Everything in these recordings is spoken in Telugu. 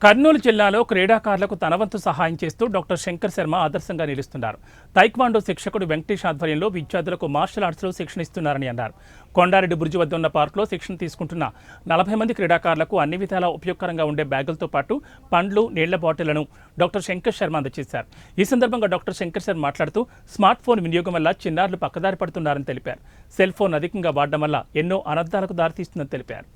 కర్నూలు జిల్లాలో క్రీడాకారులకు తన వంతు సహాయం చేస్తూ డాక్టర్ శంకర్ శర్మ ఆదర్శంగా నిలుస్తున్నారు. తైక్వాండో శిక్షకుడు వెంకటేష్ ఆధ్వర్యంలో విద్యార్థులకు మార్షల్ ఆర్ట్స్లో శిక్షణ ఇస్తున్నారని అన్నారు. కొండారెడ్డి బుర్జు వద్ద ఉన్న పార్కులో శిక్షణ తీసుకుంటున్న 40 మంది క్రీడాకారులకు అన్ని విధాలా ఉపయోగకరంగా ఉండే బ్యాగులతో పాటు పండ్లు, నీళ్ల బాటిళ్లను డాక్టర్ శంకర్ శర్మ అందజేశారు. ఈ సందర్భంగా డాక్టర్ శంకర్ శర్మ మాట్లాడుతూ స్మార్ట్ ఫోన్ వినియోగం వల్ల చిన్నారులు పక్కదారి పడుతున్నారని తెలిపారు. సెల్ ఫోన్ అధికంగా వాడడం వల్ల ఎన్నో అనర్థాలకు దారితీస్తుందని తెలిపారు.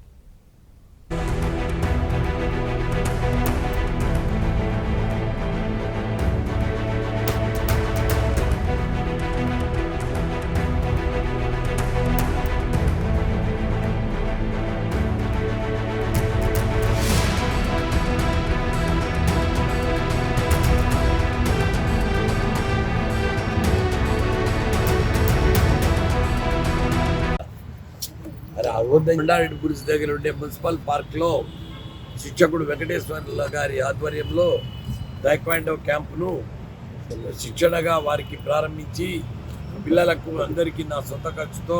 కొండారెడ్డి బుర్జు దగ్గర ఉండే మున్సిపల్ పార్క్లో శిక్షకుడు వెంకటేశ్వర్ల గారి ఆధ్వర్యంలో టైక్వాండో క్యాంపును శిక్షణగా వారికి ప్రారంభించి పిల్లలకు అందరికీ నా సొంత ఖర్చుతో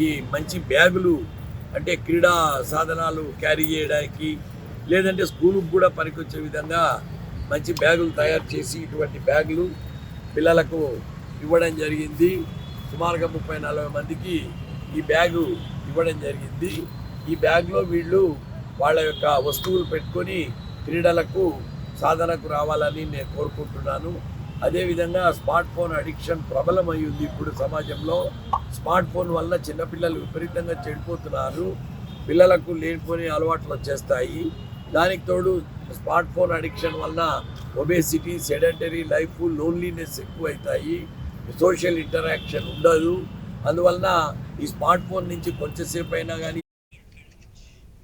ఈ మంచి బ్యాగులు అంటే క్రీడా సాధనాలు క్యారీ చేయడానికి లేదంటే స్కూలుకు కూడా పనికొచ్చే విధంగా మంచి బ్యాగులు తయారు చేసి ఇటువంటి బ్యాగులు పిల్లలకు ఇవ్వడం జరిగింది. సుమారుగా 30-40 మందికి ఈ బ్యాగు ఇవ్వడం జరిగింది. ఈ బ్యాగ్లో వీళ్ళు వాళ్ళ యొక్క వస్తువులు పెట్టుకొని క్రీడలకు సాధనకు రావాలని నేను కోరుకుంటున్నాను. అదేవిధంగా స్మార్ట్ ఫోన్ అడిక్షన్ ప్రబలమయ్యింది. ఇప్పుడు సమాజంలో స్మార్ట్ ఫోన్ వల్ల చిన్నపిల్లలు విపరీతంగా చెడిపోతున్నారు. పిల్లలకు లేనిపోని అలవాట్లు వచ్చేస్తాయి. దానికి తోడు స్మార్ట్ ఫోన్ అడిక్షన్ వలన ఒబేసిటీ, సెడెంటరీ లైఫ్, లోన్లీనెస్ ఎక్కువవుతాయి. సోషల్ ఇంటరాక్షన్ ఉండదు. అందువలన ఈ స్మార్ట్ ఫోన్ నుంచి కొంచెంసేపు అయినా కానీ